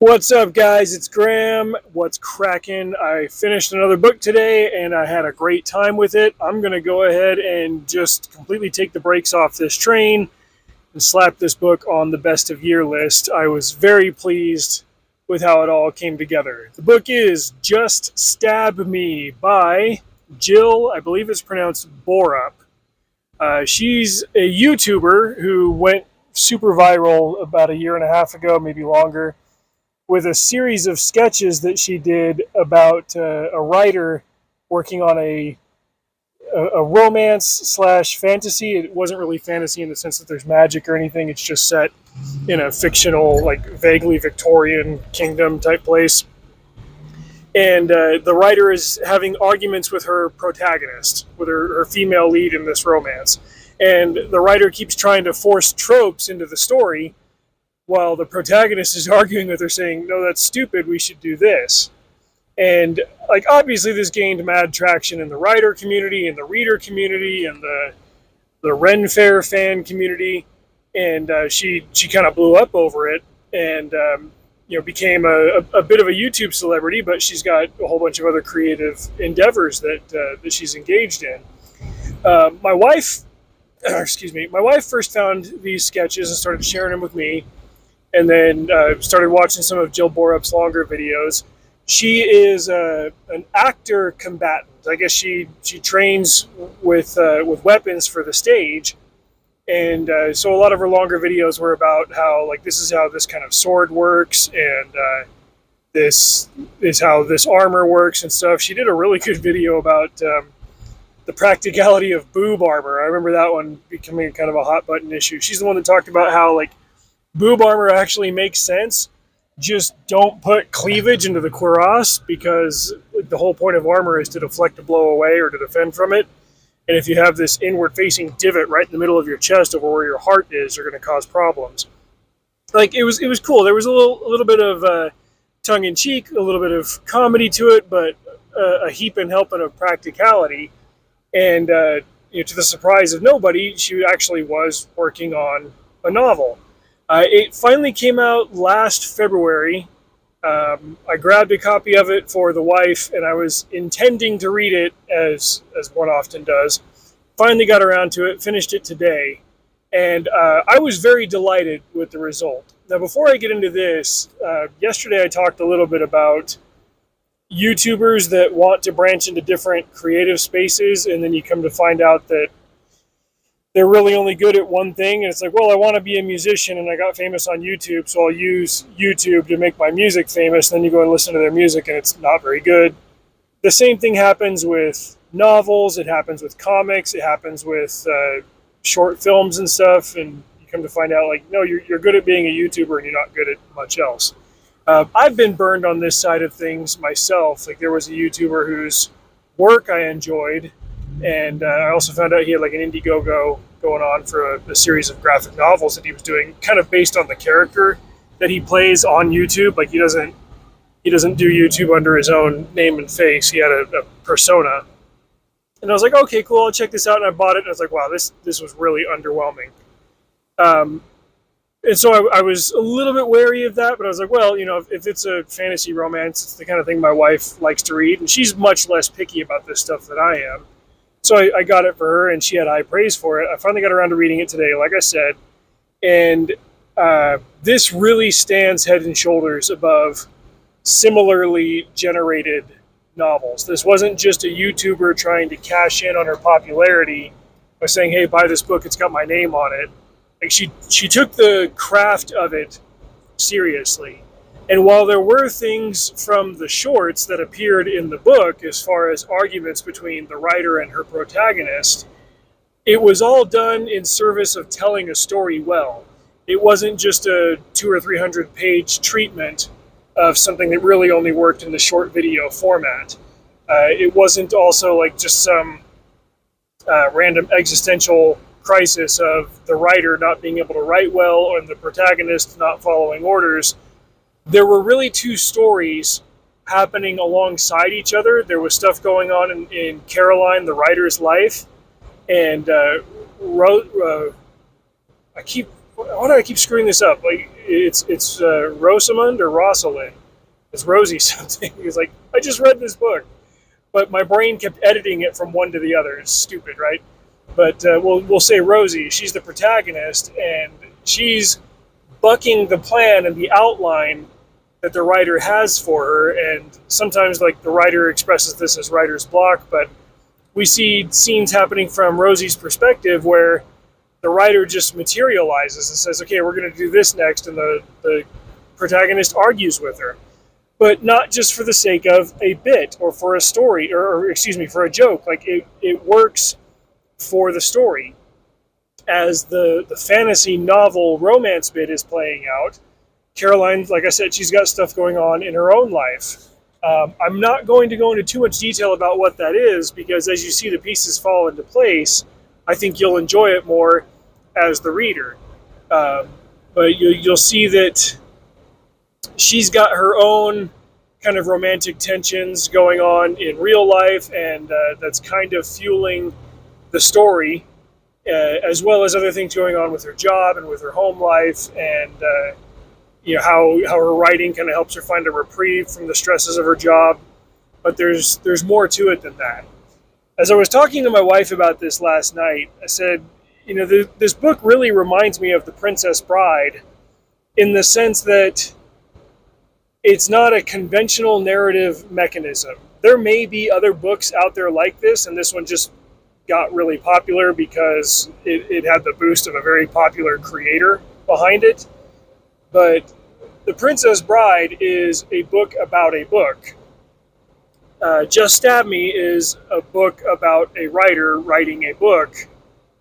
What's up, guys? It's Graham. What's cracking? I finished another book today and I had a great time with it. I'm going to go ahead and just completely take the brakes off this train and slap this book on the best of year list. I was very pleased with how it all came together. The book is Just Stab Me by Jill, I believe it's pronounced Borup. She's a YouTuber who went super viral about a year and a half ago, maybe longer, with a series of sketches that she did about a writer working on a romance slash fantasy. It wasn't really fantasy in the sense that there's magic or anything. It's just set in a fictional, like vaguely Victorian kingdom type place. And the writer is having arguments with her protagonist, with her female lead in this romance. And the writer keeps trying to force tropes into the story while the protagonist is arguing with her, saying, no, that's stupid, we should do this. And like obviously this gained mad traction in the writer community, and the reader community, and the Ren Fair fan community, and she kind of blew up over it, and became a bit of a YouTube celebrity. But she's got a whole bunch of other creative endeavors that she's engaged in. My wife, my wife first found these sketches and started sharing them with me, and then started watching some of Jill Borup's longer videos. She is an actor combatant. I guess she trains with weapons for the stage, and so a lot of her longer videos were about how, like, this is how this kind of sword works, and this is how this armor works and stuff. She did a really good video about the practicality of boob armor. I remember that one becoming kind of a hot button issue. She's the one that talked about how, like, boob armor actually makes sense. Just don't put cleavage into the cuirass, because the whole point of armor is to deflect a blow away or to defend from it. And if you have this inward-facing divot right in the middle of your chest over where your heart is, you're going to cause problems. Like, it was cool. There was a little bit of tongue-in-cheek, a little bit of comedy to it, but a heap and helping of practicality. And to the surprise of nobody, she actually was working on a novel. It finally came out last February. I grabbed a copy of it for the wife, and I was intending to read it, as one often does. Finally got around to it, finished it today, and I was very delighted with the result. Now, before I get into this, yesterday I talked a little bit about YouTubers that want to branch into different creative spaces, and then you come to find out that they're really only good at one thing. And it's like, well, I want to be a musician and I got famous on YouTube, so I'll use YouTube to make my music famous. And then you go and listen to their music and it's not very good. The same thing happens with novels. It happens with comics. It happens with short films and stuff. And you come to find out, like, no, you're good at being a YouTuber and you're not good at much else. I've been burned on this side of things myself. Like, there was a YouTuber whose work I enjoyed, and I also found out he had like an Indiegogo going on for a series of graphic novels that he was doing, kind of based on the character that he plays on YouTube. Like, he doesn't do YouTube under his own name and face. He had a persona. And I was like, okay, cool, I'll check this out. And I bought it, and I was like, wow, this was really underwhelming. And so I was a little bit wary of that, but I was like, well, if it's a fantasy romance, it's the kind of thing my wife likes to read, and she's much less picky about this stuff than I am. So I got it for her, and she had high praise for it. I finally got around to reading it today, like I said, and this really stands head and shoulders above similarly generated novels. This wasn't just a YouTuber trying to cash in on her popularity by saying, hey, buy this book, it's got my name on it. Like, she took the craft of it seriously. And while there were things from the shorts that appeared in the book, as far as arguments between the writer and her protagonist, it was all done in service of telling a story well. It wasn't just a 200 or 300 page treatment of something that really only worked in the short video format. It wasn't also like just some random existential crisis of the writer not being able to write well and the protagonist not following orders. There were really two stories happening alongside each other. There was stuff going on in Caroline, the writer's life, and why do I keep screwing this up? Like it's Rosamund or Rosalind. It's Rosie something. He's like, I just read this book, but my brain kept editing it from one to the other. It's stupid, right? But we'll say Rosie. She's the protagonist, and she's bucking the plan and the outline that the writer has for her. And sometimes, like, the writer expresses this as writer's block, but we see scenes happening from Rosie's perspective where the writer just materializes and says, okay, we're going to do this next, and the protagonist argues with her. But not just for the sake of a bit or for a story, or excuse me, for a joke. Like, it works for the story. As the fantasy novel romance bit is playing out, Caroline, like I said, she's got stuff going on in her own life. I'm not going to go into too much detail about what that is, because as you see the pieces fall into place, I think you'll enjoy it more as the reader. But you'll see that she's got her own kind of romantic tensions going on in real life, and that's kind of fueling the story, as well as other things going on with her job and with her home life, and how her writing kind of helps her find a reprieve from the stresses of her job. But there's more to it than that. As I was talking to my wife about this last night, I said, this book really reminds me of The Princess Bride, in the sense that it's not a conventional narrative mechanism. There may be other books out there like this, and this one just got really popular because it had the boost of a very popular creator behind it. But The Princess Bride is a book about a book. Just Stab Me is a book about a writer writing a book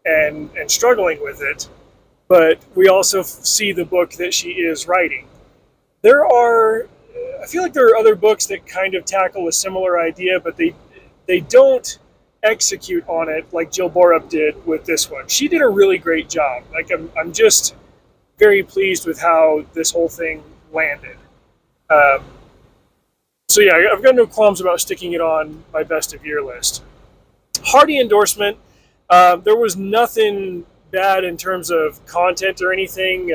and struggling with it. But we also see the book that she is writing. I feel like there are other books that kind of tackle a similar idea, but they don't execute on it like Jill Borup did with this one. She did a really great job. Like, I'm just very pleased with how this whole thing landed. So yeah, I've got no qualms about sticking it on my best of year list. Hearty endorsement. There was nothing bad in terms of content or anything.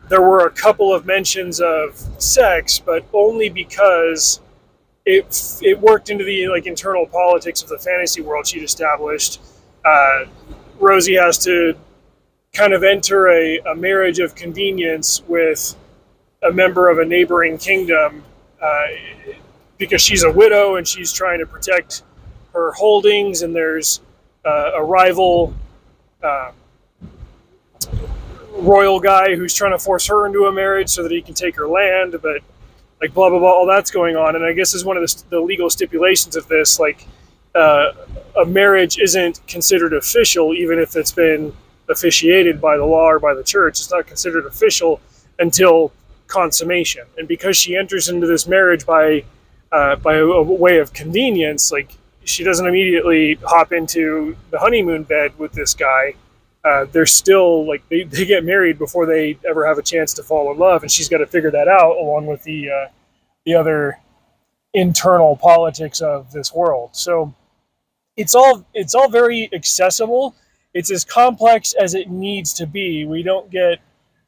There were a couple of mentions of sex, but only because it worked into the internal politics of the fantasy world she'd established. Rosie has to kind of enter a marriage of convenience with a member of a neighboring kingdom because she's a widow and she's trying to protect her holdings, and there's a rival royal guy who's trying to force her into a marriage so that he can take her land, but blah blah blah, all that's going on. And I guess is one of the legal stipulations of this, a marriage isn't considered official even if it's been officiated by the law or by the church. It's not considered official until consummation. And because she enters into this marriage by a way of convenience, she doesn't immediately hop into the honeymoon bed with this guy. They're still they get married before they ever have a chance to fall in love, and she's got to figure that out along with the other internal politics of this world. So it's all very accessible. It's as complex as it needs to be. We don't get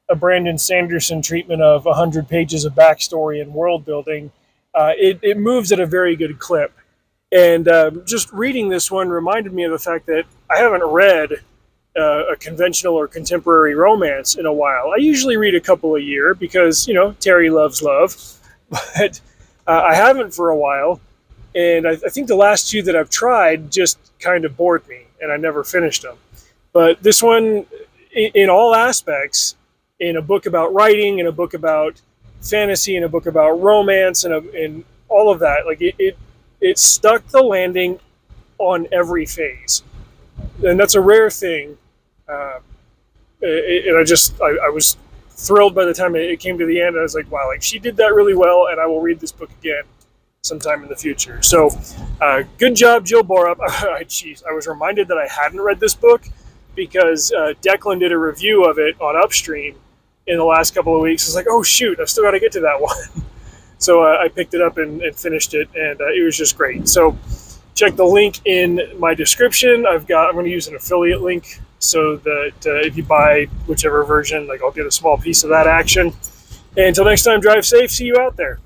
a Brandon Sanderson treatment of 100 pages of backstory and world building. It moves at a very good clip. And just reading this one reminded me of the fact that I haven't read a conventional or contemporary romance in a while. I usually read a couple a year because, Terry loves love. But I haven't for a while. And I think the last two that I've tried just kind of bored me, and I never finished them. But this one, in all aspects, in a book about writing, in a book about fantasy, in a book about romance, and all of that, it stuck the landing on every phase. And that's a rare thing. And I was thrilled by the time it came to the end. I was like, wow, she did that really well, and I will read this book again sometime in the future. So good job, Jill Borup. Jeez, I was reminded that I hadn't read this book because Declan did a review of it on Upstream in the last couple of weeks. I was like, oh shoot, I've still got to get to that one. So I picked it up and finished it, and it was just great. So check the link in my description. I'm going to use an affiliate link so that if you buy whichever version, like I'll get a small piece of that action. And until next time, drive safe. See you out there.